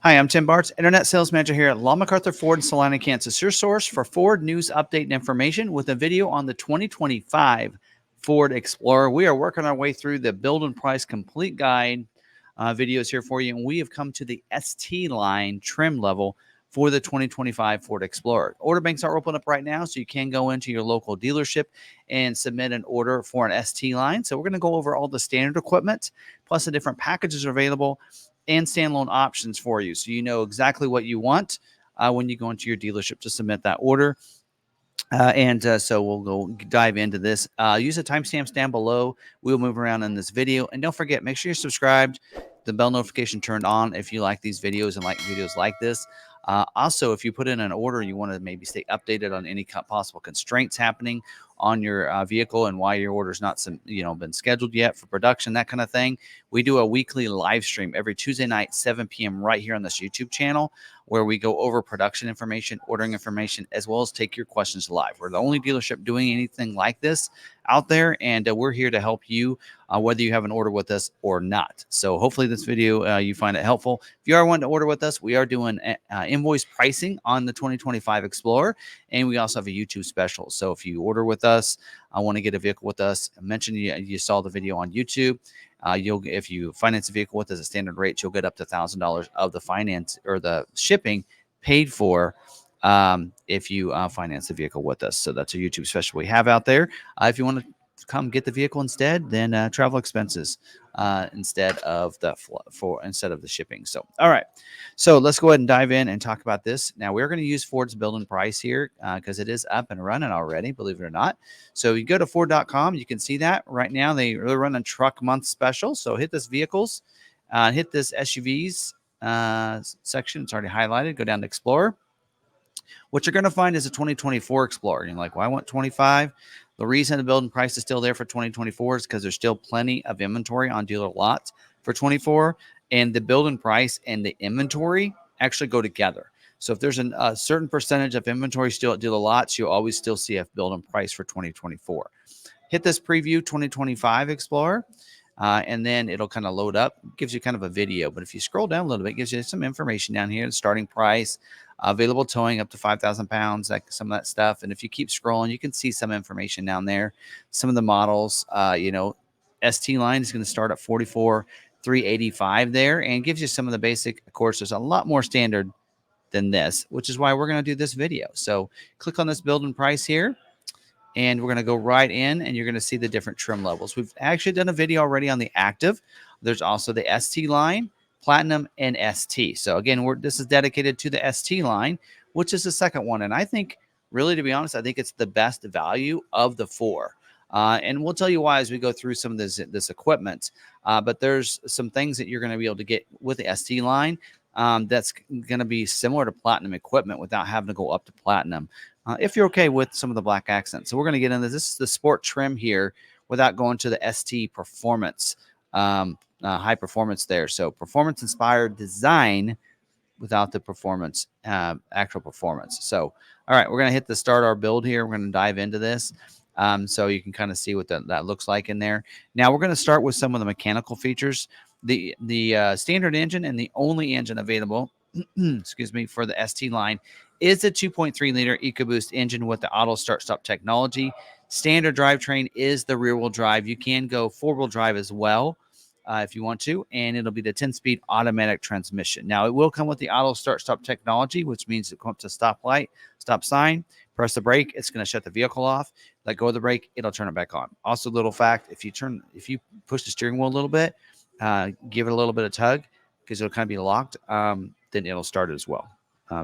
Hi, I'm Tim Bartz, Internet Sales Manager here at McArthur Ford in Salina, Kansas. Your source for Ford news, update, and information with a video on the 2025 Ford Explorer. We are working our way through the build and price complete guide videos here for you, and we have come to the ST line trim level for the 2025 Ford Explorer. Order banks are open up right now, so you can go into your local dealership and submit an order for an ST line. So we're going to go over all the standard equipment, plus the different packages are available and standalone options for you, so you know exactly what you want when you go into your dealership to submit that order. So we'll go dive into this. Use the timestamps down below. We'll move around in this video. And don't forget, make sure you're subscribed, the bell notification turned on if you like these videos and like videos like this. Also, if you put in an order, you want to maybe stay updated on any possible constraints happening on your vehicle and why your order's not been scheduled yet for production, that kind of thing. We do a weekly live stream every Tuesday night, 7 p.m. right here on this YouTube channel, where we go over production information, ordering information, as well as take your questions live. We're the only dealership doing anything like this out there, and we're here to help you whether you have an order with us or not. So hopefully this video, you find it helpful. If you are wanting to order with us, we are doing invoice pricing on the 2025 Explorer, and we also have a YouTube special. So if you order with us, I want to get a vehicle with us, mention you saw the video on YouTube. If you finance a vehicle with us at standard rates, you'll get up to $1,000 of the finance or the shipping paid for if you finance the vehicle with us. So that's a YouTube special we have out there. If you want to come get the vehicle instead, then travel expenses instead of the shipping. So all right, so let's go ahead and dive in and talk about this. Now we're going to use Ford's build and price here because it is up and running already, believe it or not. So you go to Ford.com, you can see that right now they're running truck month special. So hit this vehicles, hit this SUVs section. It's already highlighted. Go down to Explorer. What you're going to find is a 2024 Explorer. You're like, well, I want 25. The reason the build and price is still there for 2024 is because there's still plenty of inventory on dealer lots for 24, and the build and price and the inventory actually go together. So if there's a certain percentage of inventory still at dealer lots, you'll always still see a build and price for 2024. Hit this preview 2025 Explorer. And then it'll kind of load up, gives you kind of a video. But if you scroll down a little bit, it gives you some information down here, the starting price, available towing up to 5,000 pounds, like some of that stuff. And if you keep scrolling, you can see some information down there. Some of the models, ST line is going to start at 44,385 there, and gives you some of the basic. Of course, there's a lot more standard than this, which is why we're going to do this video. So click on this build and price here. And we're going to go right in, and you're going to see the different trim levels. We've actually done a video already on the Active. There's also the ST line, Platinum, and ST. So again, this is dedicated to the ST line, which is the second one. And I think, really, to be honest, I think it's the best value of the four. And we'll tell you why as we go through some of this equipment. But there's some things that you're going to be able to get with the ST line that's going to be similar to Platinum equipment without having to go up to Platinum. If you're okay with some of the black accents. So we're going to get into this. This is the sport trim here without going to the ST performance, high performance there. So performance inspired design without the performance, actual performance. So, all right, we're going to hit the start our build here. We're going to dive into this. So you can kind of see what that looks like in there. Now we're going to start with some of the mechanical features. The standard engine and the only engine available, excuse me, for the ST line is a 2.3 liter EcoBoost engine with the auto start-stop technology. Standard drivetrain is the rear-wheel drive. You can go four-wheel drive as well if you want to, and it'll be the 10-speed automatic transmission. Now, it will come with the auto start-stop technology, which means it comes to stoplight, stop sign, press the brake, it's going to shut the vehicle off. Let go of the brake, it'll turn it back on. Also, little fact, if you push the steering wheel a little bit, give it a little bit of tug, because it'll kind of be locked, then it'll start it as well.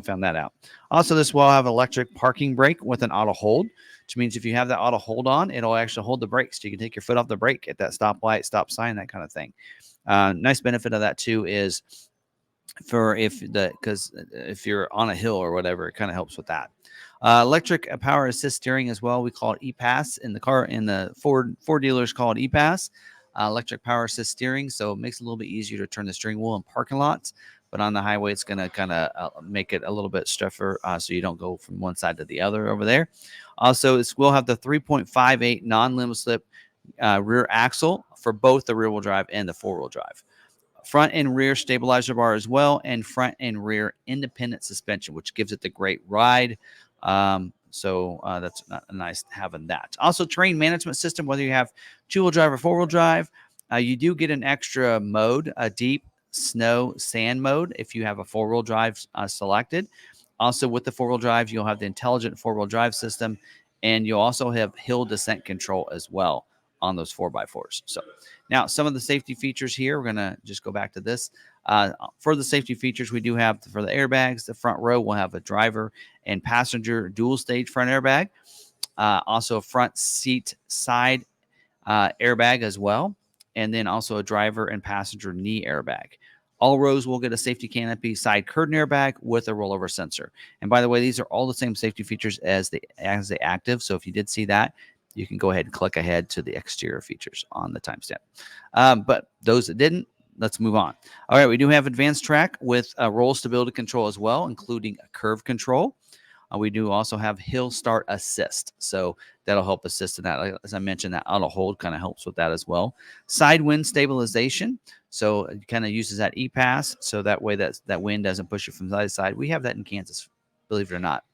Found that out. Also, this will have electric parking brake with an auto hold, which means if you have that auto hold on, it'll actually hold the brakes. So you can take your foot off the brake at that stoplight, stop sign, that kind of thing. Nice benefit of that too is if you're on a hill or whatever, it kind of helps with that. Electric power assist steering as well. We call it ePass in the Ford dealers call it ePass. Electric power assist steering, so it makes it a little bit easier to turn the steering wheel in parking lots. But on the highway, it's going to kind of make it a little bit stiffer so you don't go from one side to the other over there. Also, we'll have the 3.58 non-limit slip rear axle for both the rear-wheel drive and the four-wheel drive. front and rear stabilizer bar as well, and front and rear independent suspension, which gives it the great ride. So that's nice having that. Also, terrain management system, whether you have 2-wheel drive or 4-wheel drive, you do get an extra mode, a deep snow sand mode, if you have a 4-wheel drive selected. Also, with the 4-wheel drive, you'll have the intelligent 4-wheel drive system, and you'll also have hill descent control as well on those 4x4s. So now some of the safety features here, we're going to just go back to this. For the safety features, we do have for the airbags, the front row will have a driver and passenger dual stage front airbag. Also a front seat side airbag as well. And then also a driver and passenger knee airbag. All rows will get a safety canopy side curtain airbag with a rollover sensor. And by the way, these are all the same safety features as the active. So if you did see that, you can go ahead and click ahead to the exterior features on the timestamp. But those that didn't, let's move on. All right, we do have advanced track with roll stability control as well, including a curve control. We do also have hill start assist. So that'll help assist in that. As I mentioned, that auto hold kind of helps with that as well. Side wind stabilization. So it kind of uses that E-pass. So that way that wind doesn't push you from side to side. We have that in Kansas, believe it or not.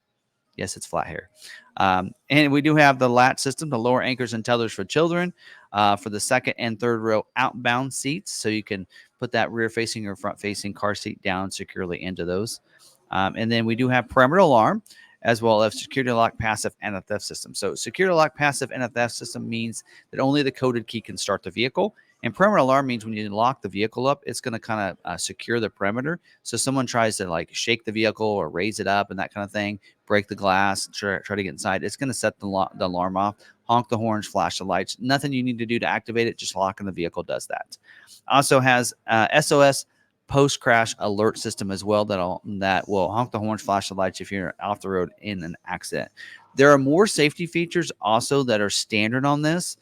Yes, it's flat here. And we do have the latch system, the lower anchors and tethers for children, for the second and third row outbound seats. So you can put that rear facing or front facing car seat down securely into those. And then we do have perimeter alarm, as well as security lock, passive, and a theft system. So security lock, passive, and a theft system means that only the coded key can start the vehicle. And perimeter alarm means when you lock the vehicle up, it's going to kind of secure the perimeter. So someone tries to like shake the vehicle or raise it up and that kind of thing, break the glass, try to get inside, it's going to set the alarm off, honk the horns, flash the lights. Nothing you need to do to activate it, just locking the vehicle does that. Also has SOS post-crash alert system as well that will honk the horns, flash the lights if you're off the road in an accident. There are more safety features also that are standard on this,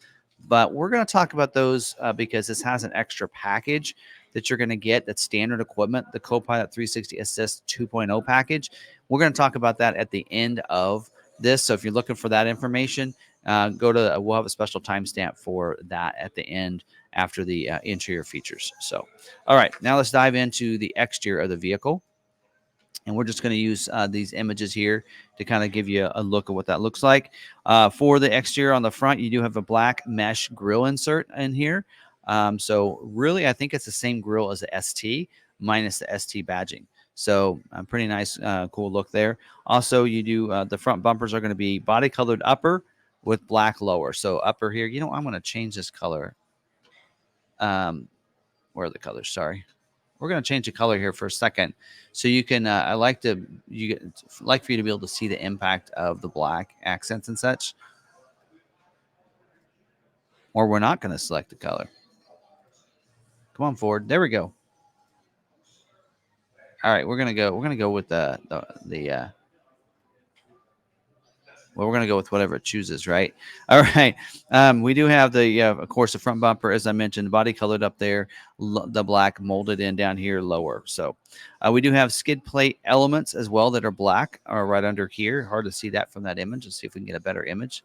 but we're going to talk about those because this has an extra package that you're going to get that's standard equipment, the Copilot 360 Assist 2.0 package. We're going to talk about that at the end of this. So if you're looking for that information, we'll have a special timestamp for that at the end after the interior features. So, all right, now let's dive into the exterior of the vehicle. And we're just going to use these images here to kind of give you a look at what that looks like. For the exterior on the front, you do have a black mesh grille insert in here. So really, I think it's the same grille as the ST minus the ST badging. So pretty nice, cool look there. Also, you do the front bumpers are going to be body colored upper with black lower. So upper here, I'm going to change this color. Where are the colors? Sorry. We're going to change the color here for a second. So you can, I like for you to be able to see the impact of the black accents and such. Or we're not going to select the color. Come on forward. There we go. All right, we're going to go with we're going to go with whatever it chooses, right? All right. We do have of course, the front bumper, as I mentioned, body colored up there, the black molded in down here lower. So we do have skid plate elements as well that are black, or right under here. Hard to see that from that image. Let's see if we can get a better image.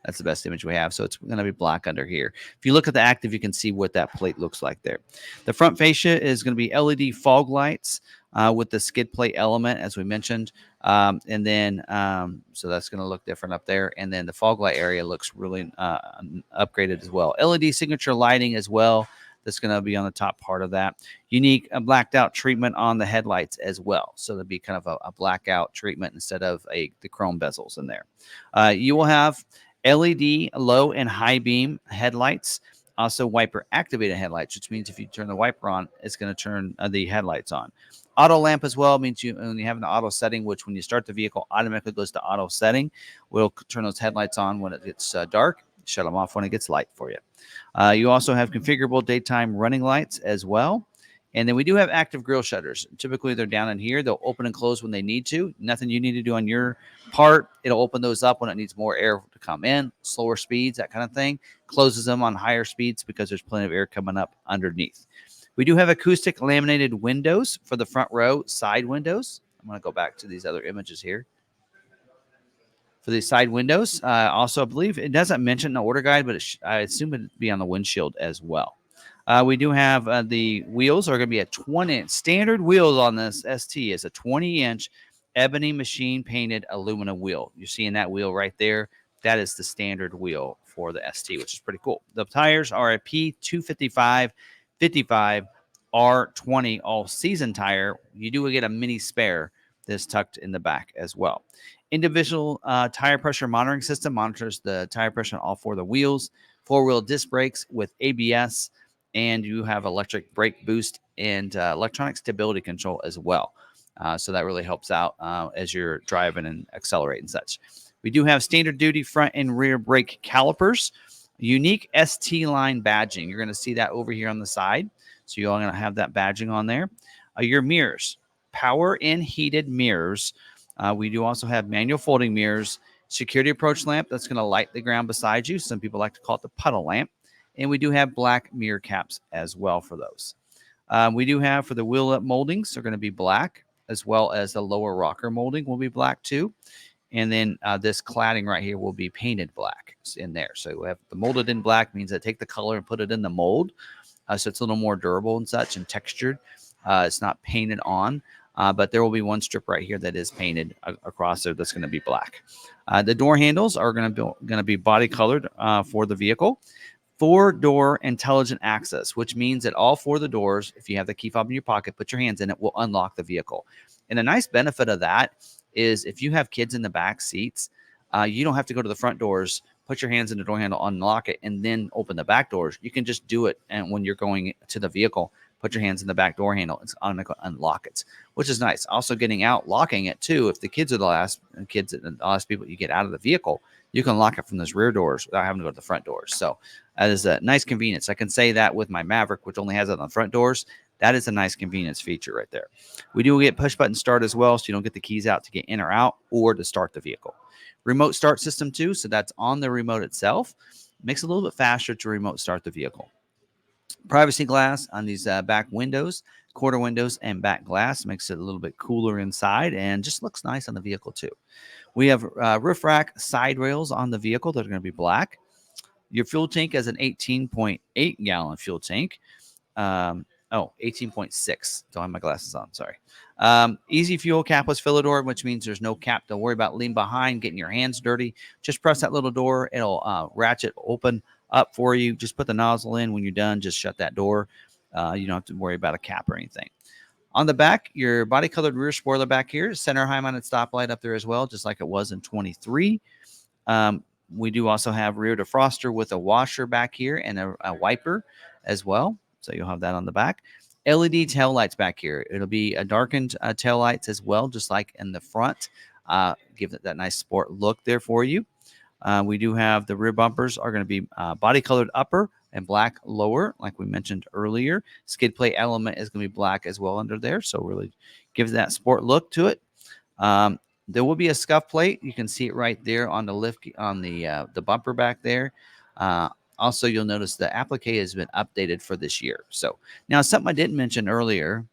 That's the best image we have. So it's going to be black under here. If you look at the active, you can see what that plate looks like there. The front fascia is going to be LED fog lights with the skid plate element, as we mentioned. And then, so that's going to look different up there. And then the fog light area looks really upgraded as well. LED signature lighting as well. That's going to be on the top part of that. Unique blacked out treatment on the headlights as well. So there'll be kind of a blackout treatment instead of the chrome bezels in there. You will have LED low and high beam headlights, also wiper activated headlights, which means if you turn the wiper on, it's going to turn the headlights on. Auto lamp as well means when you have an auto setting, which when you start the vehicle automatically goes to auto setting, will turn those headlights on when it gets dark, shut them off when it gets light for you. You also have configurable daytime running lights as well. And then we do have active grille shutters. Typically, they're down in here. They'll open and close when they need to. Nothing you need to do on your part. It'll open those up when it needs more air to come in, slower speeds, that kind of thing. Closes them on higher speeds because there's plenty of air coming up underneath. We do have acoustic laminated windows for the front row side windows. I'm going to go back to these other images here. For the side windows, also I believe it doesn't mention the order guide, but I assume it'd be on the windshield as well. We do have the wheels are going to be a 20 standard wheels on this ST is a 20-inch ebony machine painted aluminum wheel. You're seeing that wheel right there. That is the standard wheel for the ST, which is pretty cool. The tires are a P255 55 R20 all season tire. You do get a mini spare that's tucked in the back as well. Individual tire pressure monitoring system monitors the tire pressure on all four of the wheels. Four-wheel disc brakes with ABS, and you have electric brake boost and electronic stability control as well. So that really helps out as you're driving and accelerating and such. We do have standard duty front and rear brake calipers, unique ST line badging. You're going to see that over here on the side. So you're all going to have that badging on there. Your mirrors, power and heated mirrors. We do also have manual folding mirrors, security approach lamp that's going to light the ground beside you. Some people like to call it the puddle lamp. And we do have black mirror caps as well for those. We do have for the wheel up moldings, they're going to be black, as well as the lower rocker molding will be black too. And then this cladding right here will be painted black in there. So we have the molded in black means that take the color and put it in the mold. So it's a little more durable and such and textured. It's not painted on, but there will be one strip right here that is painted across there that's going to be black. The door handles are going to be body colored for the vehicle. 4-door intelligent access, which means that all four of the doors, if you have the key fob in your pocket, put your hands in it, will unlock the vehicle. And a nice benefit of that is if you have kids in the back seats, you don't have to go to the front doors, put your hands in the door handle, unlock it, and then open the back doors. You can just do it. And when you're going to the vehicle, put your hands in the back door handle. It's automatically unlock it, which is nice. Also getting out, locking it too. If the kids are the last people you get out of the vehicle, you can lock it from those rear doors without having to go to the front doors. So that is a nice convenience. I can say that with my Maverick, which only has it on the front doors. That is a nice convenience feature right there. We do get push button start as well, so you don't get the keys out to get in or out or to start the vehicle. Remote start system too, so that's on the remote itself. Makes it a little bit faster to remote start the vehicle. Privacy glass on these back windows, quarter windows, and back glass makes it a little bit cooler inside and just looks nice on the vehicle too. We have roof rack side rails on the vehicle that are going to be black. Your fuel tank is an 18.8 gallon fuel tank. 18.6. Don't have my glasses on. Sorry. Easy fuel capless filler door, which means there's no cap to worry about leaning behind, getting your hands dirty. Just press that little door. It'll ratchet open up for you. Just put the nozzle in. When you're done, just shut that door. You don't have to worry about a cap or anything. On the back, your body colored rear spoiler back here, center high mounted stoplight up there as well, just like it was in 23. We do also have rear defroster with a washer back here and a wiper as well. So you'll have that on the back. LED tail lights back here. It'll be a darkened tail lights as well, just like in the front. Give it that nice sport look there for you. We do have the rear bumpers are going to be body colored upper and black lower, like we mentioned earlier. Skid plate element is going to be black as well under there, so really gives that sport look to it. There will be a scuff plate. You can see it right there on the lift on the bumper back there. Also, you'll notice the applique has been updated for this year. So now something I didn't mention earlier.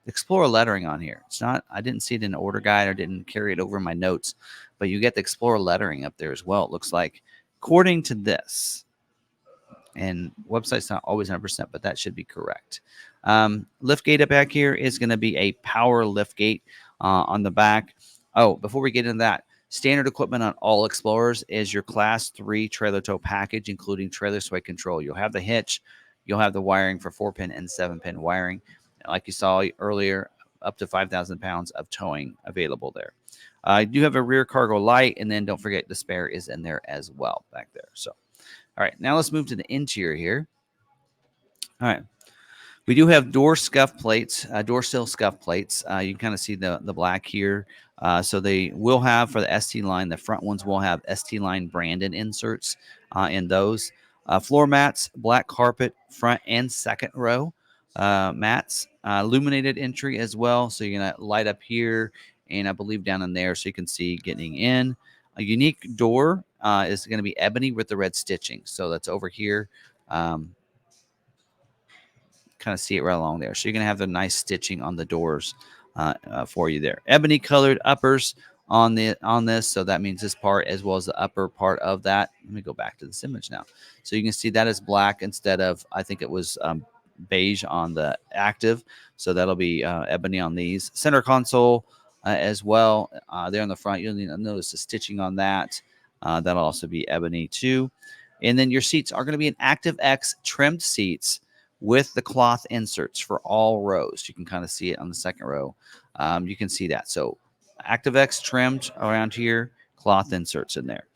Explorer lettering on here. It's not, I didn't see it in the order guide or didn't carry it over in my notes, but you get the Explorer lettering up there as well. It looks like, according to this, and website's not always 100%, but that should be correct. Lift gate up back here is going to be a power lift gate on the back. Oh, before we get into that, standard equipment on all Explorers is your Class 3 trailer tow package, including trailer sway control. You'll have the hitch, you'll have the wiring for 4-pin and 7-pin wiring. Like you saw earlier, up to 5,000 pounds of towing available there. I do have a rear cargo light, and then don't forget the spare is in there as well back there. So, all right, now let's move to the interior here. All right. We do have door scuff plates, door sill scuff plates. You can kind of see the black here. So they will have for the ST line, the front ones will have ST line branded inserts in those. Floor mats, black carpet, front and second row mats, illuminated entry as well. So you're going to light up here and I believe down in there so you can see getting in. A unique door is going to be ebony with the red stitching. So that's over here. Kind of see it right along there. So you're going to have the nice stitching on the doors for you there. Ebony colored uppers on this. So that means this part as well as the upper part of that. Let me go back to this image now. So you can see that is black instead of, I think it was beige on the active. So that'll be ebony on these. Center console as well. There on the front, you'll notice the stitching on that. That'll also be ebony too. And then your seats are going to be an Active X trimmed seats with the cloth inserts for all rows. You can kind of see it on the second row. You can see that. So Active X trimmed around here, cloth inserts in there.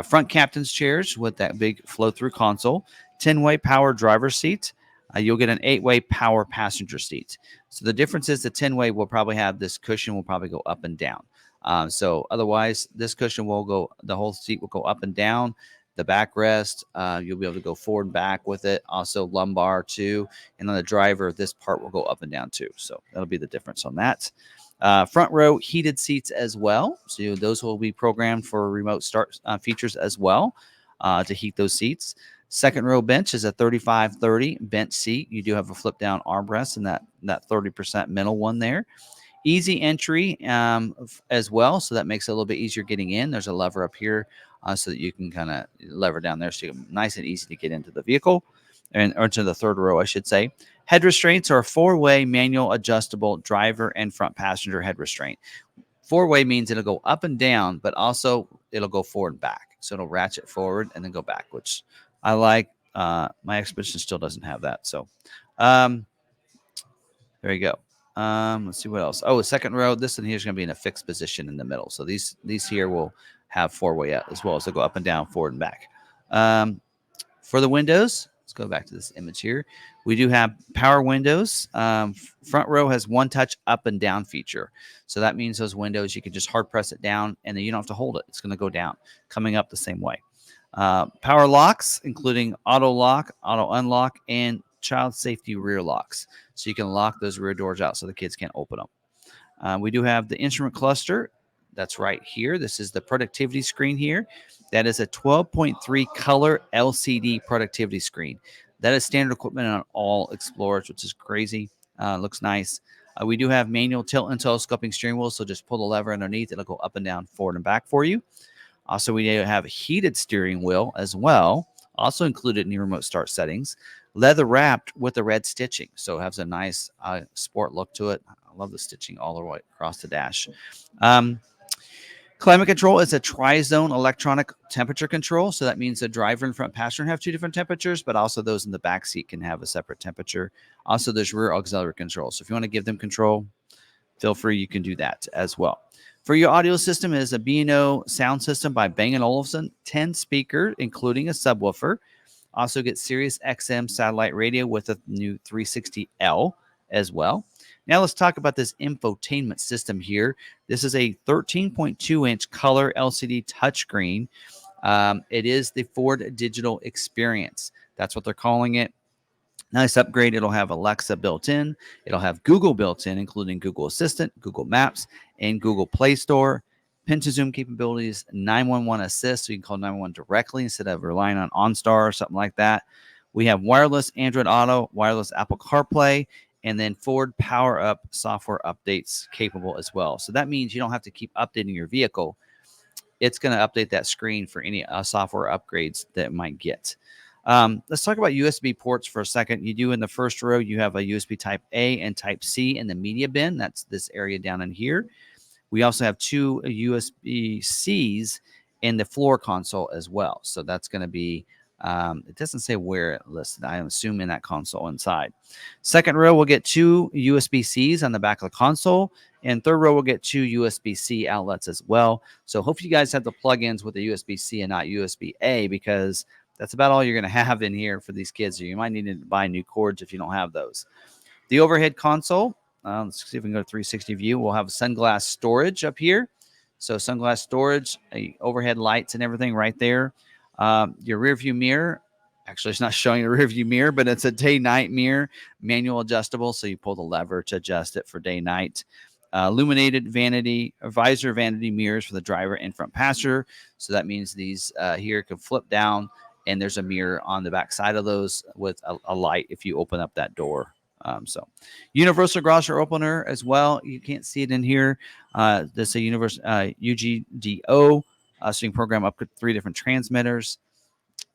Front captain's chairs with that big flow-through console. 10-way power driver seat. You'll get an 8-way power passenger seat. So the difference is the 10-way will probably have this cushion will probably go up and down. So otherwise, this cushion will go, the whole seat will go up and down. The backrest, you'll be able to go forward and back with it. Also lumbar too. And on the driver, this part will go up and down too. So that'll be the difference on that. Front row heated seats as well. So those will be programmed for remote start features as well to heat those seats. Second row bench is a 35-30 bench seat. You do have a flip down armrest in that 30% middle one there. Easy entry as well, so that makes it a little bit easier getting in. There's a lever up here so that you can kind of lever down there, so you're nice and easy to get into the vehicle, or into the third row, I should say. Head restraints are a 4-way manual adjustable driver and front passenger head restraint. 4-way means it'll go up and down, but also it'll go forward and back. So it'll ratchet forward and then go back, which I like. My Expedition still doesn't have that. So there you go. Let's see what else. Oh, second row. This one here is going to be in a fixed position in the middle. So these here will have 4-way as well. So go up and down, forward and back. For the windows, let's go back to this image here. We do have power windows. Front row has one touch up and down feature. So that means those windows, you can just hard press it down and then you don't have to hold it. It's going to go down, coming up the same way. Power locks, including auto lock, auto unlock, and child safety rear locks. So you can lock those rear doors out so the kids can't open them. We do have the instrument cluster. That's right here. This is the productivity screen here. That is a 12.3 color LCD productivity screen. That is standard equipment on all Explorers, which is crazy. Looks nice. We do have manual tilt and telescoping steering wheels, so just pull the lever underneath. It'll go up and down, forward and back for you. Also, we have a heated steering wheel as well, also included in your remote start settings. Leather wrapped with the red stitching, so it has a nice sport look to it. I love the stitching all the way across the dash. Climate control is a tri-zone electronic temperature control. So that means the driver and front passenger have two different temperatures, but also those in the back seat can have a separate temperature. Also, there's rear auxiliary control. So if you want to give them control, feel free, you can do that as well. For your audio system, it is a B&O sound system by Bang & Olufsen, 10 speaker, including a subwoofer. Also get Sirius XM satellite radio with a new 360L as well. Now let's talk about this infotainment system here. This is a 13.2-inch color LCD touchscreen. It is the Ford Digital Experience. That's what they're calling it. Nice upgrade. It'll have Alexa built in. It'll have Google built in, including Google Assistant, Google Maps, and Google Play Store. Pin to zoom capabilities, 911 assist, so you can call 911 directly instead of relying on OnStar or something like that. We have wireless Android Auto, wireless Apple CarPlay, and then Ford Power Up software updates capable as well. So that means you don't have to keep updating your vehicle. It's going to update that screen for any software upgrades that it might get. Let's talk about USB ports for a second. You do in the first row, you have a USB Type A and Type C in the media bin. That's this area down in here. We also have two USB-Cs in the floor console as well. So that's going to be, it doesn't say where it listed. I assume in that console inside. Second row, we'll get two USB-Cs on the back of the console. And third row, we'll get two USB-C outlets as well. So hopefully you guys have the plugins with the USB-C and not USB-A, because that's about all you're going to have in here for these kids. You might need to buy new cords if you don't have those. The overhead console, let's see if we can go to 360 view. We'll have sunglass storage up here. So sunglass storage, overhead lights and everything right there. Your rear view mirror, actually it's not showing a rear view mirror, but it's a day-night mirror, manual adjustable. So you pull the lever to adjust it for day-night. Illuminated visor vanity mirrors for the driver and front passenger. So that means these here can flip down, and there's a mirror on the back side of those with a light if you open up that door So universal garage opener as well. You can't see it in here. This is a universal UGDO. So you can program up to 3 different transmitters.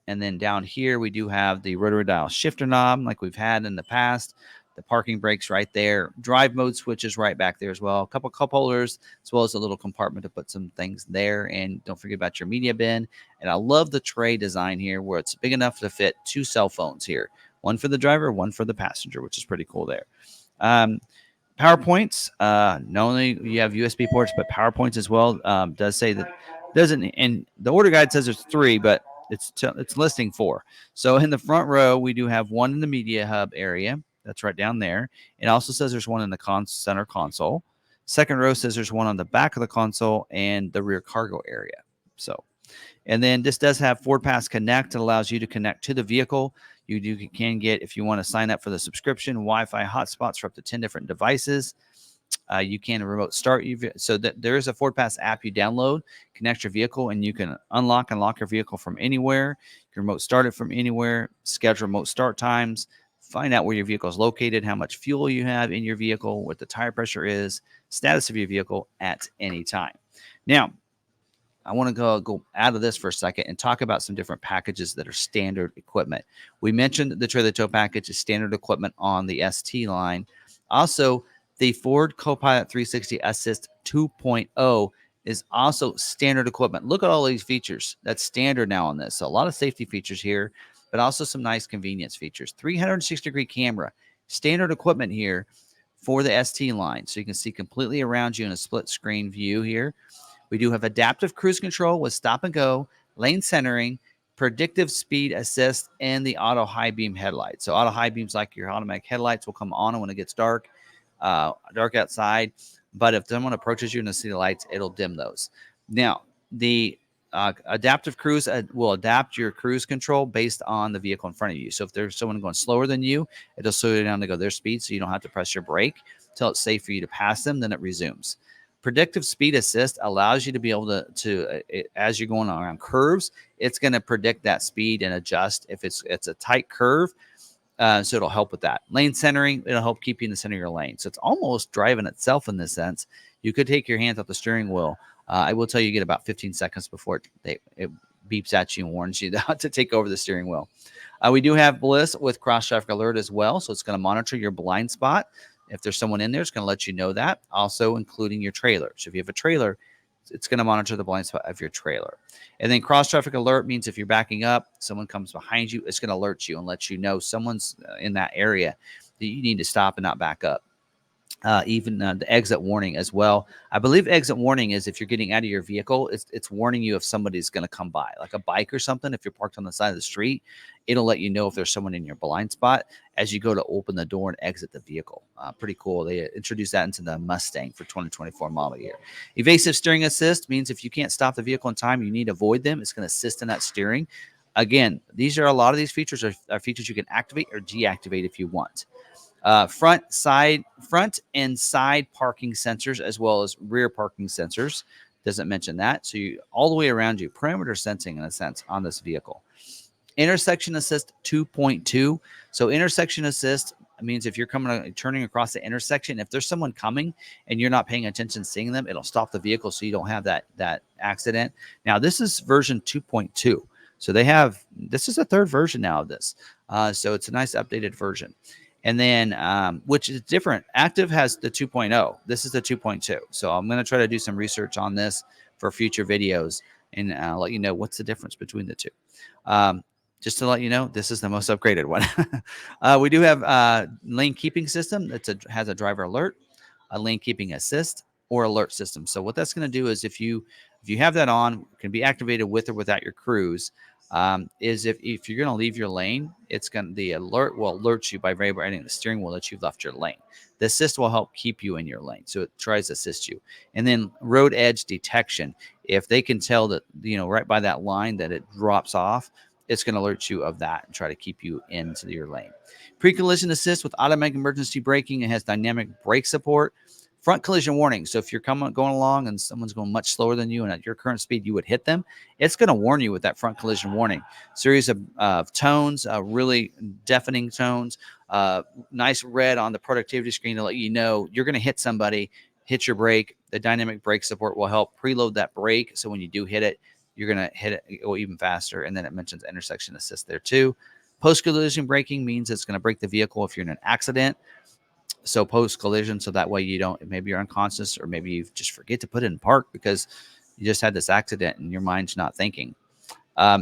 And then down here, we do have the rotary dial shifter knob like we've had in the past. The parking brakes right there. Drive mode switches right back there as well. A couple cup holders, as well as a little compartment to put some things there. And don't forget about your media bin. And I love the tray design here where it's big enough to fit 2 cell phones here. One for the driver, one for the passenger, which is pretty cool there. PowerPoints, not only you have USB ports, but PowerPoints as well. Does say that doesn't, and the order guide says there's 3, but it's listing 4. So in the front row, we do have one in the media hub area. That's right down there. It also says there's one in the center console. Second row says there's one on the back of the console and the rear cargo area. So, and then this does have Ford Pass Connect. It allows you to connect to the vehicle. You can get, if you want to sign up for the subscription, Wi-Fi hotspots for up to 10 different devices. You can remote start. So that there is a Ford Pass app you download, connect your vehicle, and you can unlock and lock your vehicle from anywhere. You can remote start it from anywhere, schedule remote start times, find out where your vehicle is located, how much fuel you have in your vehicle, what the tire pressure is, status of your vehicle at any time. Now, I want to go out of this for a second and talk about some different packages that are standard equipment. We mentioned the trailer tow package is standard equipment on the ST line. Also, the Ford Copilot 360 Assist 2.0 is also standard equipment. Look at all these features. That's standard now on this. So a lot of safety features here, but also some nice convenience features. 360-degree camera, standard equipment here for the ST line. So you can see completely around you in a split screen view here. We do have adaptive cruise control with stop and go, lane centering, predictive speed assist, and the auto high beam headlights. So auto high beams, like your automatic headlights, will come on when it gets dark outside. But if someone approaches you in the city lights, it'll dim those. Now, the adaptive cruise will adapt your cruise control based on the vehicle in front of you. So if there's someone going slower than you, it'll slow you down to go their speed, so you don't have to press your brake until it's safe for you to pass them. Then it resumes. Predictive speed assist allows you to be able to as you're going around curves, it's going to predict that speed and adjust if it's a tight curve. So it'll help with that. Lane centering, it'll help keep you in the center of your lane. So it's almost driving itself in this sense. You could take your hands off the steering wheel. I will tell you, get about 15 seconds before it beeps at you and warns you to take over the steering wheel. We do have Bliss with cross traffic alert as well. So it's going to monitor your blind spot. If there's someone in there, it's going to let you know that, also including your trailer. So if you have a trailer, it's going to monitor the blind spot of your trailer. And then cross traffic alert means if you're backing up, someone comes behind you, it's going to alert you and let you know someone's in that area that you need to stop and not back up. Even the exit warning as well. I believe exit warning is if you're getting out of your vehicle, it's warning you if somebody's going to come by, like a bike or something. If you're parked on the side of the street, it'll let you know if there's someone in your blind spot as you go to open the door and exit the vehicle. Pretty cool. They introduced that into the Mustang for 2024 model year. Evasive steering assist means if you can't stop the vehicle in time, you need to avoid them. It's going to assist in that steering. Again, these are a lot of these features are features you can activate or deactivate if you want. Front and side parking sensors, as well as rear parking sensors. Doesn't mention that. So you all the way around you, perimeter sensing in a sense on this vehicle. Intersection assist 2.2. So intersection assist means if you're turning across the intersection, if there's someone coming and you're not paying attention, seeing them, it'll stop the vehicle so you don't have that accident. Now this is version 2.2. So this is a third version now of this. So it's a nice updated version. And then, which is different. Active has the 2.0. This is the 2.2. So I'm going to try to do some research on this for future videos and let you know what's the difference between the two. Just to let you know, this is the most upgraded one. We do have lane keeping system that has a driver alert, a lane keeping assist, or alert system. So what that's going to do is if you have that on, it can be activated with or without your cruise. Is if you're going to leave your lane, the alert will alert you by vibrating the steering wheel that you've left your lane. The assist will help keep you in your lane, so it tries to assist you. And then road edge detection, if they can tell that right by that line that it drops off, it's going to alert you of that and try to keep you into your lane. Pre-collision assist with automatic emergency braking. It has dynamic brake support Front collision warning. So if you're going along and someone's going much slower than you and at your current speed you would hit them, it's going to warn you with that front collision warning. Series of tones, really deafening tones, nice red on the productivity screen to let you know you're going to hit somebody. Hit your brake. The dynamic brake support will help preload that brake. So when you do hit it, you're going to hit it go even faster. And then it mentions intersection assist there too. Post collision braking means it's going to brake the vehicle if you're in an accident. So post collision, so that way you don't, maybe you're unconscious or maybe you just forget to put it in park because you just had this accident and your mind's not thinking.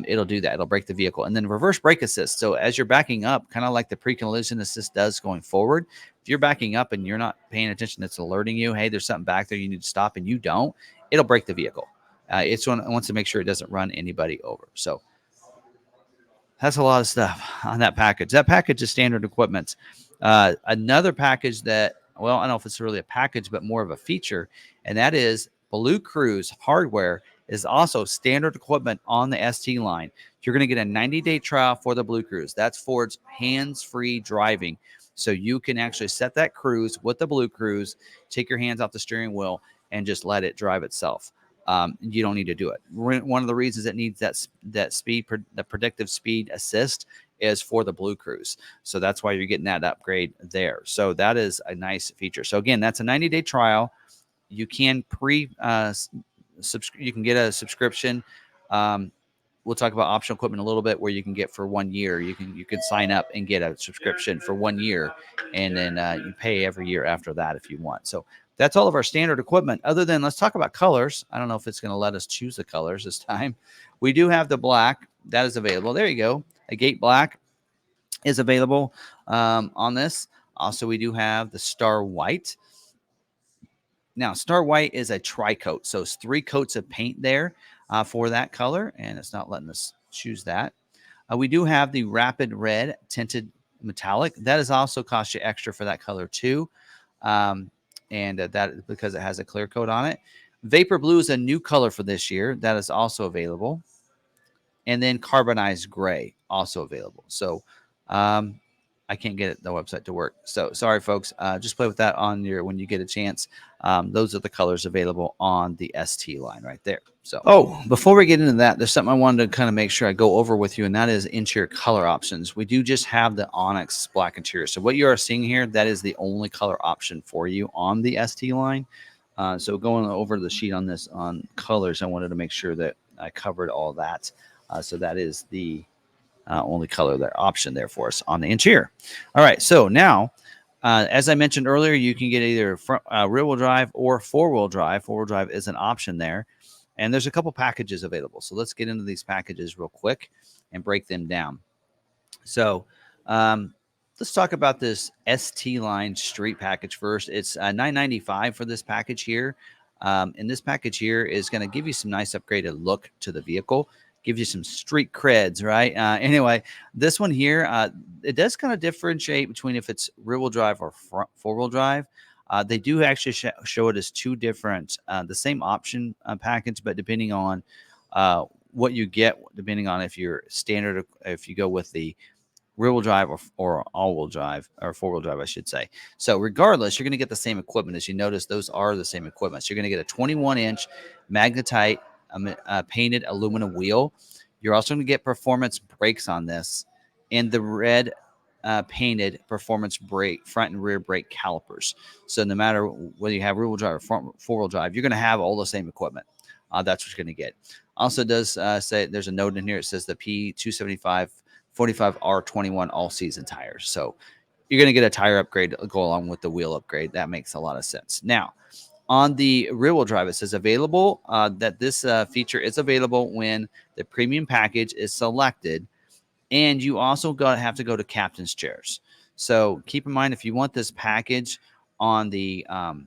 It'll do that. It'll brake the vehicle. And then reverse brake assist. So as you're backing up, kind of like the pre-collision assist does going forward, if you're backing up and you're not paying attention, it's alerting you, hey, there's something back there you need to stop, and you don't, it'll brake the vehicle. It wants to make sure it doesn't run anybody over. So that's a lot of stuff on that package. That package is standard equipment. Another package that, well, I don't know if it's really a package, but more of a feature, and that is Blue Cruise hardware is also standard equipment on the ST line. You're going to get a 90-day trial for the Blue Cruise. That's Ford's hands-free driving. So you can actually set that cruise with the Blue Cruise, take your hands off the steering wheel, and just let it drive itself. You don't need to do it. One of the reasons it needs that speed, the predictive speed assist, is for the Blue Cruise. So that's why you're getting that upgrade there. So that is a nice feature. So again, that's a 90-day trial. You can you can get a subscription. We'll talk about optional equipment a little bit, where you can get for 1 year. You can sign up and get a subscription for 1 year, and then you pay every year after that if you want. So that's all of our standard equipment. Other than, let's talk about colors. I don't know if it's going to let us choose the colors this time. We do have the black that is available. There you go. A gate black is available on this. Also, we do have the star white. Now, star white is a tri-coat, so it's 3 coats of paint there for that color, and it's not letting us choose that. We do have the rapid red tinted metallic. That is also cost you extra for that color too, and that because it has a clear coat on it. Vapor blue is a new color for this year. That is also available. And then carbonized gray also available. So I can't get the website to work. So sorry, folks. Just play with that on when you get a chance. Those are the colors available on the ST line right there. So, before we get into that, there's something I wanted to kind of make sure I go over with you, and that is interior color options. We do just have the Onyx black interior. So what you are seeing here, that is the only color option for you on the ST line. So going over the sheet on this on colors, I wanted to make sure that I covered all that. So that is the only color that option there for us on the interior. All right, so now, as I mentioned earlier, you can get either rear-wheel drive or four-wheel drive. Four-wheel drive is an option there, and there's a couple packages available. So let's get into these packages real quick and break them down. So let's talk about this ST line street package first. It's $995 for this package here. And this package here is going to give you some nice upgraded look to the vehicle, give you some street creds, right? Anyway, this one here, it does kind of differentiate between if it's rear-wheel drive or four-wheel drive. They do actually show it as 2 different, the same option package, but depending on what you get, depending on if you're standard, if you go with the rear-wheel drive or all-wheel drive, or four-wheel drive, I should say. So regardless, you're going to get the same equipment. As you notice, those are the same equipment. So you're going to get a 21-inch magnetite painted aluminum wheel. You're also going to get performance brakes on this, and the red painted performance brake, front and rear brake calipers. So no matter whether you have rear-wheel drive or four-wheel drive, you're going to have all the same equipment. That's what you're going to get. Also does say there's a note in here. It says the P275 45R21 all-season tires. So you're going to get a tire upgrade to go along with the wheel upgrade. That makes a lot of sense. Now, on the rear-wheel drive, it says available, that this feature is available when the premium package is selected, and you also have to go to captain's chairs. So keep in mind, if you want this package on the and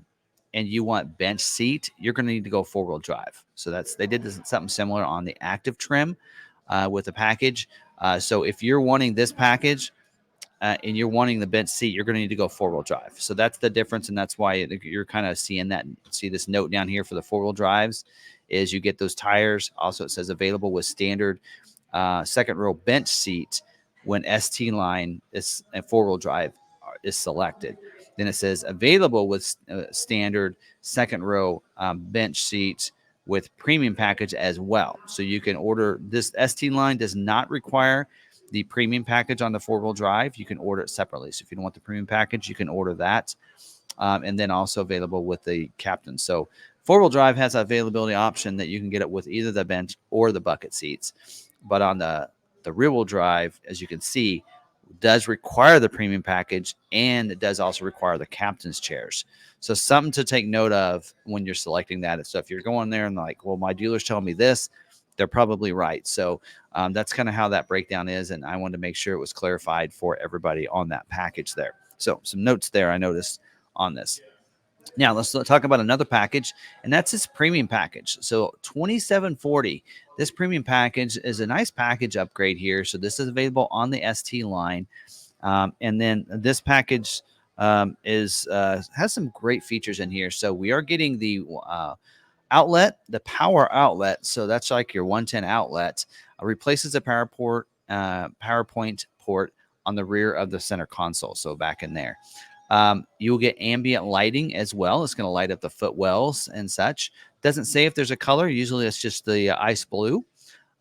you want bench seat, you're going to need to go four-wheel drive. So they did something similar on the active trim with the package. So if you're wanting this package and you're wanting the bench seat, you're going to need to go four-wheel drive. So that's the difference, and that's why you're kind of seeing that. See this note down here for the four-wheel drives is you get those tires. Also, it says available with standard second row bench seat when ST line is and four-wheel drive is selected. Then it says available with standard second row bench seats with premium package as well. So you can order this. ST line does not require the premium package on the four-wheel drive. You can order it separately. So if you don't want the premium package, you can order that. And then also available with the captain. So four-wheel drive has an availability option that you can get it with either the bench or the bucket seats. But on the rear-wheel drive, as you can see, does require the premium package, and it does also require the captain's chairs. So something to take note of when you're selecting that. So if you're going there and like, well, my dealer's telling me this, they're probably right. So that's kind of how that breakdown is. And I wanted to make sure it was clarified for everybody on that package there. So some notes there I noticed on this. Now let's talk about another package, and that's this premium package. So $2,740. This premium package is a nice package upgrade here. So this is available on the ST line, and then this package is has some great features in here. So we are getting the outlet, the power outlet. So that's like your 110 outlet. Replaces the PowerPoint port on the rear of the center console. So back in there. You'll get ambient lighting as well. It's going to light up the footwells and such. Doesn't say if there's a color. Usually it's just the ice blue.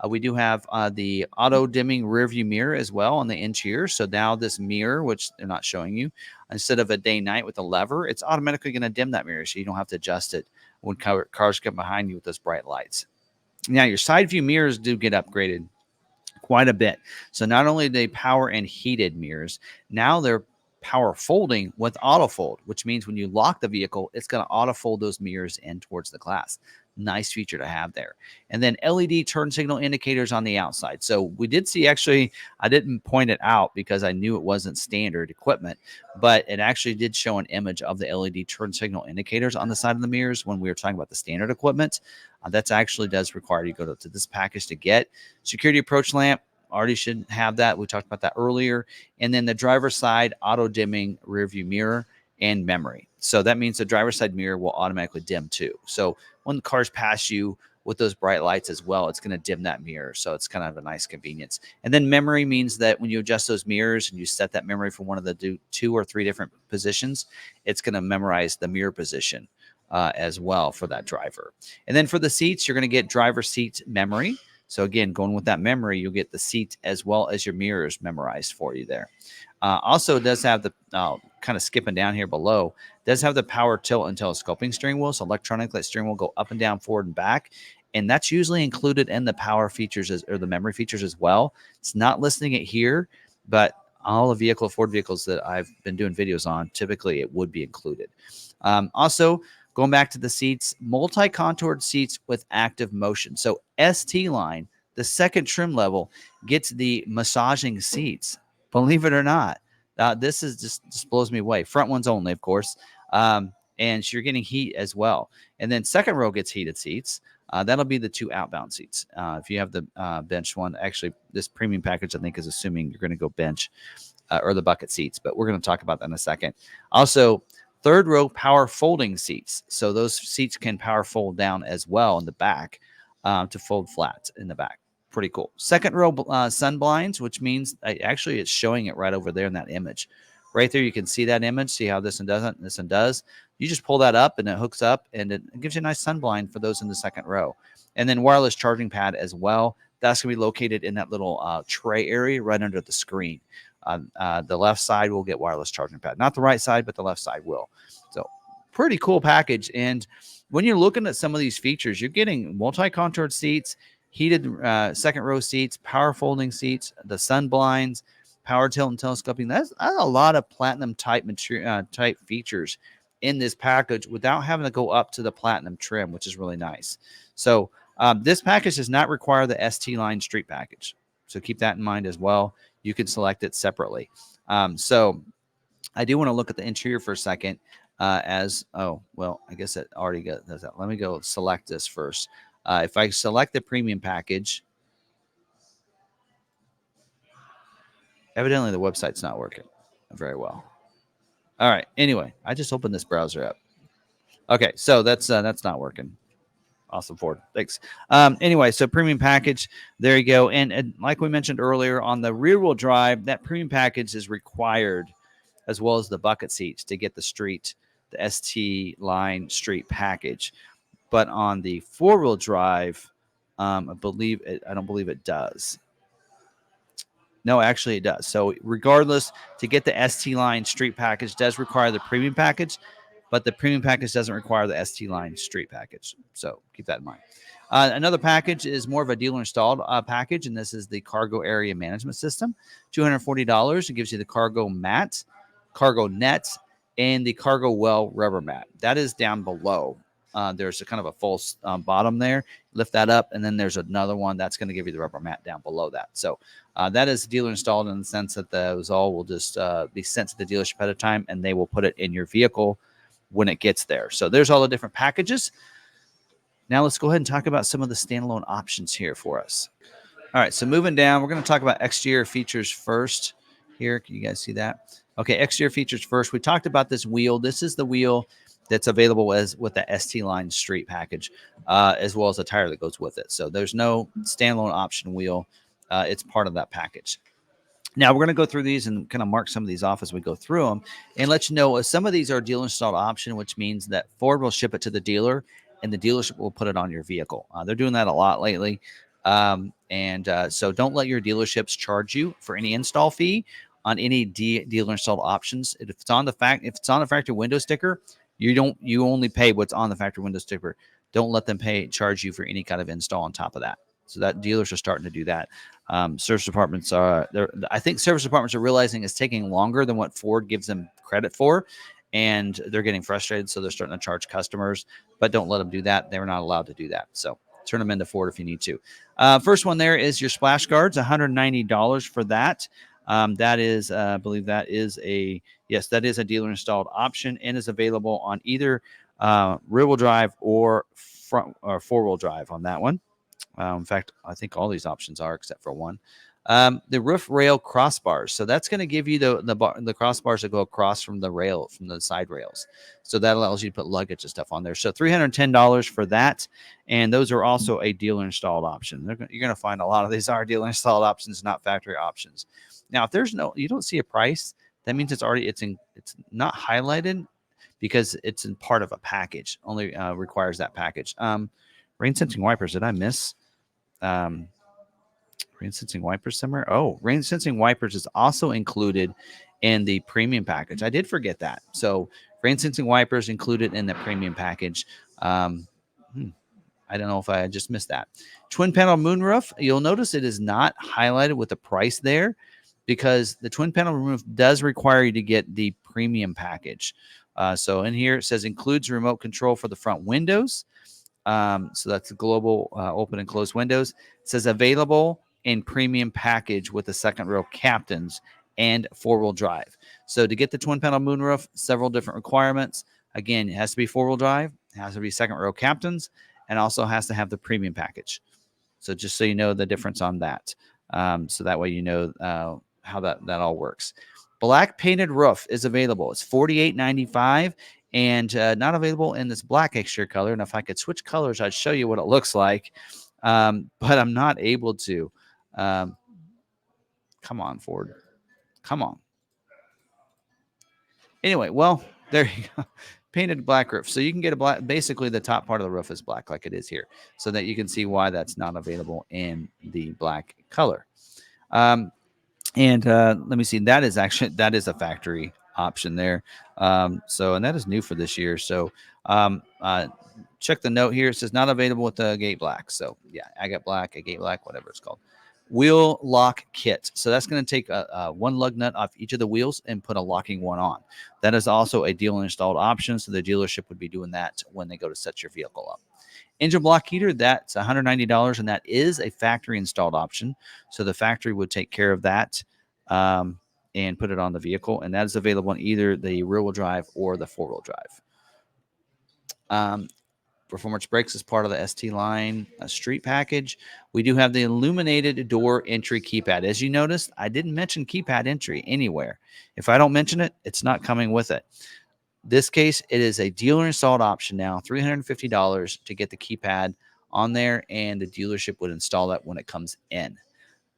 We do have the auto dimming rear view mirror as well on the interior. So now this mirror, which they're not showing you, instead of a day night with a lever, it's automatically going to dim that mirror. So you don't have to adjust it when cars come behind you with those bright lights. Now your side view mirrors do get upgraded quite a bit. So not only they power and heated mirrors, now they're power folding with auto fold, which means when you lock the vehicle, it's going to auto fold those mirrors in towards the glass. Nice feature to have there. And then LED turn signal indicators on the outside. So we did see, actually, I didn't point it out because I knew it wasn't standard equipment, but it actually did show an image of the LED turn signal indicators on the side of the mirrors when we were talking about the standard equipment. That's actually does require you to go to this package to get. Security approach lamp, already should have that. We talked about that earlier. And then the driver's side auto dimming rear view mirror and memory. So that means the driver's side mirror will automatically dim too. So when the cars pass you with those bright lights as well, it's going to dim that mirror. So it's kind of a nice convenience. And then memory means that when you adjust those mirrors and you set that memory for one of the two or three different positions, it's going to memorize the mirror position as well for that driver. And then for the seats, you're going to get driver seat memory. So again, going with that memory, you'll get the seat as well as your mirrors memorized for you there. Also, it does have the kind of skipping down here below, does have the power tilt and telescoping steering wheel. So electronic, that steering wheel go up and down, forward and back. And that's usually included in the power features or the memory features as well. It's not listing it here, but all the Ford vehicles that I've been doing videos on, typically it would be included. Also, going back to the seats, multi-contoured seats with active motion. So ST line, the second trim level, gets the massaging seats. Believe it or not, this is just blows me away. Front ones only, of course, and you're getting heat as well. And then second row gets heated seats. That'll be the two outbound seats. If you have the bench one, actually, this premium package, I think, is assuming you're going to go bench or the bucket seats, but we're going to talk about that in a second. Also, third row power folding seats. So those seats can power fold down as well in the back to fold flat in the back. Pretty cool. Second row sun blinds, which means actually it's showing it right over there in that image. Right there, you can see that image. See how this one doesn't, this one does. You just pull that up and it hooks up and it gives you a nice sun blind for those in the second row. And then wireless charging pad as well. That's going to be located in that little tray area right under the screen. The left side will get wireless charging pad. Not the right side, but the left side will. So pretty cool package. And when you're looking at some of these features, you're getting multi-contoured seats, heated second row seats, power folding seats, the sun blinds, power tilt and telescoping. That's a lot of platinum type features in this package without having to go up to the platinum trim, which is really nice. So this package does not require the ST line street package. So keep that in mind as well. You can select it separately. So I do want to look at the interior for a second I guess it already does that. Let me go select this first. If I select the premium package, evidently the website's not working very well. All right. Anyway, I just opened this browser up. Okay, so that's not working. Awesome, Ford. Thanks. Anyway, so premium package, there you go. And like we mentioned earlier, on the rear-wheel drive, that premium package is required as well as the bucket seats to get the ST line street package. But on the 4-wheel drive, I don't believe it does. No, actually it does. So regardless, to get the ST line street package does require the premium package, but the premium package doesn't require the ST line street package. So keep that in mind. Another package is more of a dealer installed package, and this is the cargo area management system. $240. It gives you the cargo mat, cargo nets, and the cargo well rubber mat. That is down below. There's a kind of a false bottom there. Lift that up, and then there's another one that's going to give you the rubber mat down below that. So that is dealer installed in the sense that those all will just be sent to the dealership at a time, and they will put it in your vehicle when it gets there. So there's all the different packages. Now let's go ahead and talk about some of the standalone options here for us. All right, so moving down, we're going to talk about exterior features first. Here, can you guys see that? Okay, exterior features first. We talked about this wheel. This is the wheel that's available as with the ST line street package, as well as a tire that goes with it. So there's no standalone option wheel. It's part of that package. Now we're going to go through these and kind of mark some of these off as we go through them and let you know some of these are dealer installed option, which means that Ford will ship it to the dealer and the dealership will put it on your vehicle. They're doing that a lot lately. So don't let your dealerships charge you for any install fee on any dealer installed options. If it's on the factory window sticker, you only pay what's on the factory window sticker. Don't let them charge you for any kind of install on top of that. So that dealers are starting to do that. Service departments I think service departments are realizing it's taking longer than what Ford gives them credit for, and they're getting frustrated. So they're starting to charge customers, but don't let them do that. They're not allowed to do that. So turn them into Ford if you need to. First one there is your splash guards, $190 for that. That is, I believe that is a dealer installed option and is available on either rear wheel drive or front or 4-wheel drive on that one. In fact, I think all these options are except for one. The roof rail crossbars. So that's going to give you the crossbars that go across from the side rails. So that allows you to put luggage and stuff on there. So $310 for that. And those are also a dealer installed option. You're going to find a lot of these are dealer installed options, not factory options. Now, if you don't see a price, that means it's not highlighted because it's in part of a package. Only requires that package. Rain sensing wipers. Did I miss? Rain sensing wipers somewhere. Oh, rain sensing wipers is also included in the premium package. I did forget that. So rain sensing wipers included in the premium package. I don't know if I just missed that. Twin panel moonroof. You'll notice it is not highlighted with the price there because the twin panel moonroof does require you to get the premium package. So in here it says includes remote control for the front windows. So that's the global open and closed windows. It says available in premium package with the second row captains and 4-wheel drive. So to get the twin panel moonroof, several different requirements. Again, it has to be 4-wheel drive, it has to be second row captains, and also has to have the premium package. So just so you know the difference on that. So that way you know how that all works. Black painted roof is available. It's $48.95 and not available in this black exterior color. And if I could switch colors, I'd show you what it looks like. But I'm not able to. Come on, Ford. Come on. Anyway, well, there you go. Painted black roof. So you can get basically the top part of the roof is black like it is here, so that you can see why that's not available in the black color. And let me see. That is a factory option there. And that is new for this year. So check the note here. It says not available with the gate black. So yeah, agate black, whatever it's called. Wheel lock kit. So that's going to take one lug nut off each of the wheels and put a locking one on. That is also a dealer installed option. So the dealership would be doing that when they go to set your vehicle up. Engine block heater, that's $190, and that is a factory installed option. So the factory would take care of that and put it on the vehicle, and that is available on either the rear-wheel drive or the 4-wheel drive. Performance brakes is part of the ST line street package. We do have the illuminated door entry keypad. As you noticed, I didn't mention keypad entry anywhere. If I don't mention it, it's not coming with it. This case, it is a dealer installed option now, $350 to get the keypad on there, and the dealership would install that when it comes in.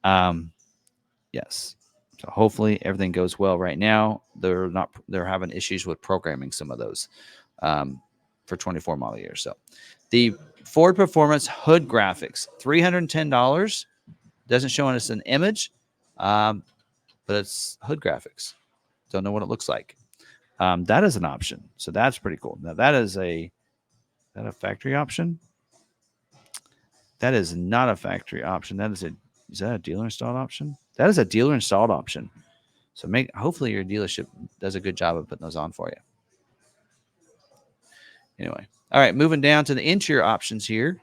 Yes. So hopefully everything goes well. Right now, they're having issues with programming some of those for 24 model years. So the Ford Performance hood graphics, $310. Doesn't show us an image, but it's hood graphics. Don't know what it looks like. That is an option. So that's pretty cool. Now that is a factory option? That is not a factory option. Is that a dealer installed option? That is a dealer installed option. So hopefully your dealership does a good job of putting those on for you. Anyway, all right, moving down to the interior options here.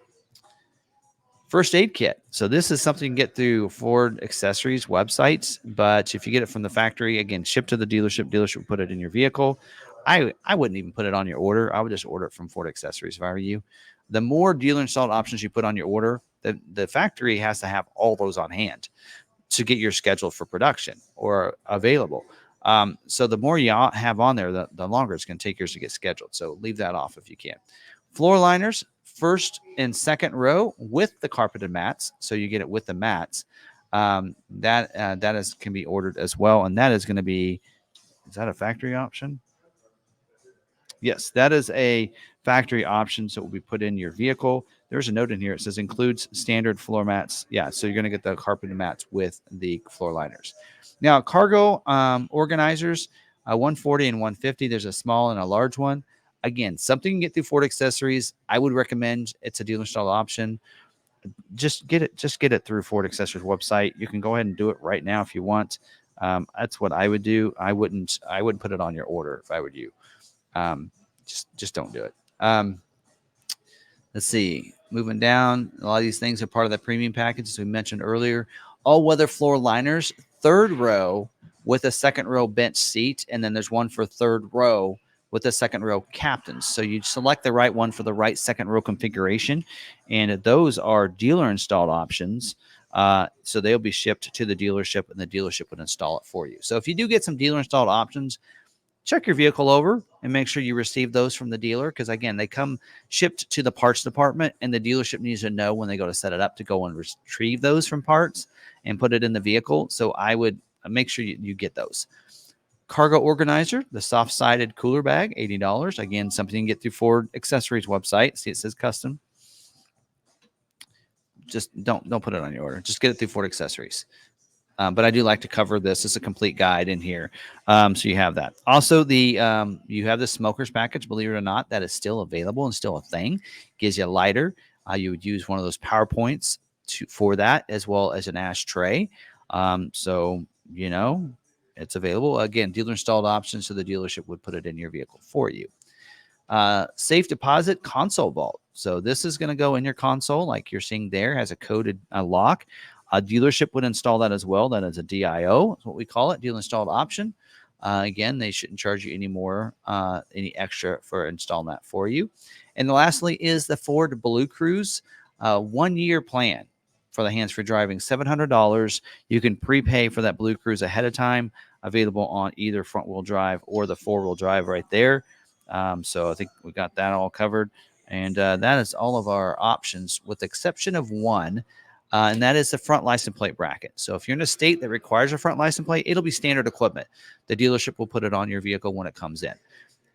First aid kit. So this is something you can get through Ford accessories websites, but if you get it from the factory, again, shipped to the dealership will put it in your vehicle. I wouldn't even put it on your order. I would just order it from Ford accessories if I were you. The more dealer installed options you put on your order, the factory has to have all those on hand to get your schedule for production or available. So the more you have on there, the longer it's going to take yours to get scheduled. So leave that off if you can. Floor liners, first and second row with the carpeted mats. So you get it with the mats. That can be ordered as well. And that is going to be, is that a factory option? Yes, that is a factory option. So it will be put in your vehicle. There's a note in here. It says includes standard floor mats. Yeah, so you're going to get the carpeted mats with the floor liners. Now, cargo organizers, 140 and 150. There's a small and a large one. Again, something you can get through Ford accessories. I would recommend it's a dealer installed option. Just get it through Ford accessories website. You can go ahead and do it right now if you want. That's what I would do. I wouldn't put it on your order if I were you. Just don't do it. Let's see. Moving down, a lot of these things are part of the premium package, as we mentioned earlier. All-weather floor liners, third row with a second row bench seat, and then there's one for third row with a second row captains. So you select the right one for the right second row configuration, and those are dealer installed options. So they'll be shipped to the dealership, and the dealership would install it for you. So if you do get some dealer installed options, check your vehicle over and make sure you receive those from the dealer, because again, they come shipped to the parts department, and the dealership needs to know when they go to set it up to go and retrieve those from parts and put it in the vehicle. So I would make sure you get those. Cargo organizer, the soft-sided cooler bag, $80. Again, something you can get through Ford accessories website. See, it says custom. Just don't put it on your order. Just get it through Ford accessories. But I do like to cover this as a complete guide in here. So you have that. Also, you have the smokers package, believe it or not, that is still available and still a thing. Gives you a lighter. You would use one of those PowerPoints for that, as well as an ashtray. So, it's available. Again, dealer installed options, so the dealership would put it in your vehicle for you. Safe deposit console vault. So this is going to go in your console, like you're seeing there, has a coded lock. A dealership would install that as well. That is a DIO, is what we call it, dealer installed option. Again, they shouldn't charge you any extra for installing that for you. And lastly is the Ford Blue Cruise 1-year plan for the hands-free driving, $700. You can prepay for that Blue Cruise ahead of time, available on either front-wheel drive or the four-wheel drive right there. So I think we got that all covered. And that is all of our options, with the exception of one. And that is the front license plate bracket. So if you're in a state that requires a front license plate, it'll be standard equipment. The dealership will put it on your vehicle when it comes in.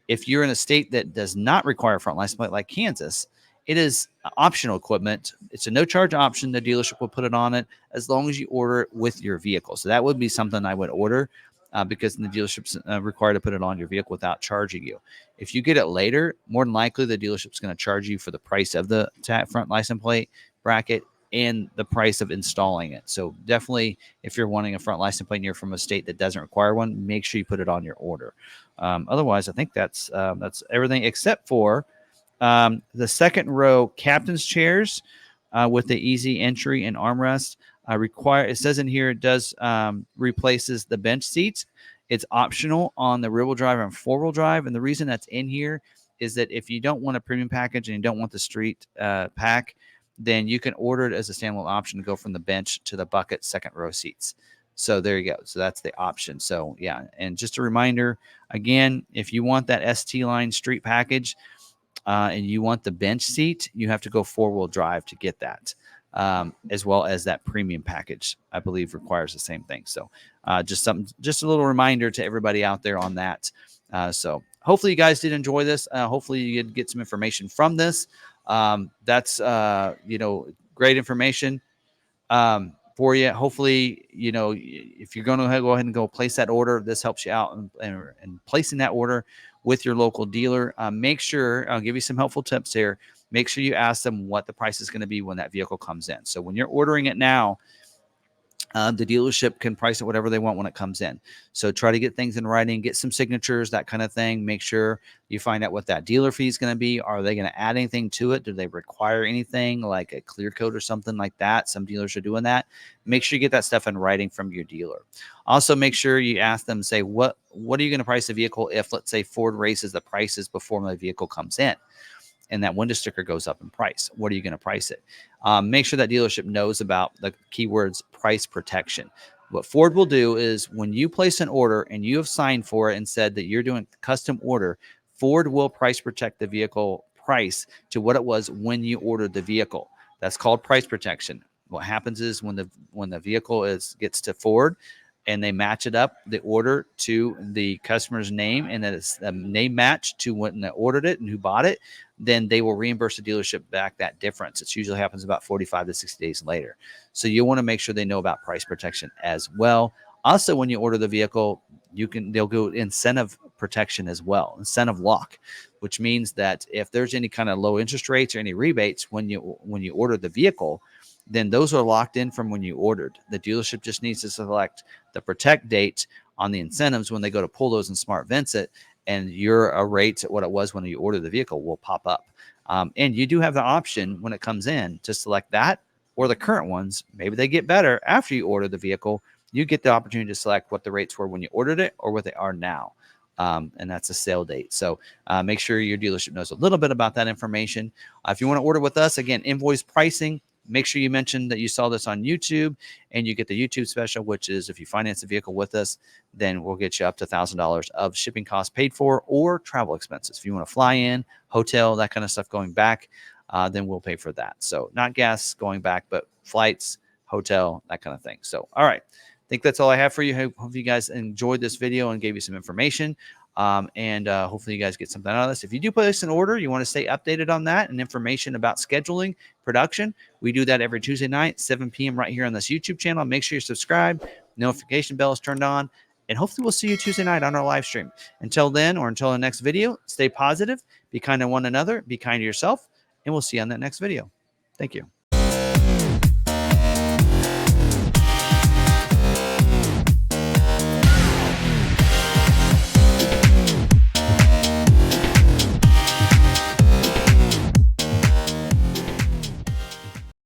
If you're in a state that does not require a front license plate, like Kansas, it is optional equipment. It's a no-charge option. The dealership will put it on it as long as you order it with your vehicle. So that would be something I would order because the dealership's required to put it on your vehicle without charging you. If you get it later, more than likely the dealership's going to charge you for the price of the front license plate bracket and the price of installing it. So definitely, if you're wanting a front license plate and you're from a state that doesn't require one, make sure you put it on your order. Otherwise, I think that's everything except for the second row captain's chairs with the easy entry and armrest. It says in here it does replaces the bench seats. It's optional on the rear-wheel drive and four-wheel drive. And the reason that's in here is that if you don't want a premium package and you don't want the street pack, then you can order it as a standalone option to go from the bench to the bucket second row seats. So there you go. So that's the option. So yeah. And just a reminder, again, if you want that ST line street package and you want the bench seat, you have to go four-wheel drive to get that. as well as that premium package, I believe requires the same thing. So just a little reminder to everybody out there on that. So hopefully you guys did enjoy this. Hopefully you did get some information from this. That's great information for you. Hopefully, if you're going to go ahead and go place that order, this helps you out in placing that order with your local dealer. Make sure, I'll give you some helpful tips here. Make sure you ask them what the price is going to be when that vehicle comes in. So when you're ordering it now, the dealership can price it whatever they want when it comes in. So try to get things in writing, get some signatures, that kind of thing. Make sure you find out what that dealer fee is going to be. Are they going to add anything to it? Do they require anything like a clear coat or something like that? Some dealers are doing that. Make sure you get that stuff in writing from your dealer. Also, make sure you ask them, say, what are you going to price the vehicle if, let's say, Ford raises the prices before my vehicle comes in? And that window sticker goes up in price. What are you going to price it? Make sure that dealership knows about the keywords price protection. What Ford will do is when you place an order and you have signed for it and said that you're doing a custom order, Ford will price protect the vehicle price to what it was when you ordered the vehicle. That's called price protection. What happens is when the vehicle gets to Ford, and they match it up, the order to the customer's name, and that it's a name match to when they ordered it and who bought it, then they will reimburse the dealership back that difference. It usually happens about 45 to 60 days later. So you want to make sure they know about price protection as well. Also, when you order the vehicle, they'll go incentive protection as well, incentive lock, which means that if there's any kind of low interest rates or any rebates when you order the vehicle, then those are locked in from when you ordered. The dealership just needs to select the protect date on the incentives when they go to pull those in Smart Vincent, and your rate at what it was when you ordered the vehicle will pop up. And you do have the option when it comes in to select that or the current ones. Maybe they get better after you order the vehicle. You get the opportunity to select what the rates were when you ordered it or what they are now. And that's a sale date. So make sure your dealership knows a little bit about that information. If you want to order with us, again, invoice pricing. Make sure you mention that you saw this on YouTube, and you get the YouTube special, which is if you finance a vehicle with us, then we'll get you up to $1,000 of shipping costs paid for or travel expenses. If you want to fly in, hotel, that kind of stuff going back, then we'll pay for that. So not gas going back, but flights, hotel, that kind of thing. So, all right. I think that's all I have for you. Hope you guys enjoyed this video and gave you some information. And hopefully you guys get something out of this. If you do place an order, you want to stay updated on that and information about scheduling production. We do that every Tuesday night, 7 p.m. right here on this YouTube channel. Make sure you're subscribed. Notification bell is turned on. And hopefully we'll see you Tuesday night on our live stream. Until then, or until the next video, stay positive, be kind to one another, be kind to yourself, and we'll see you on that next video. Thank you.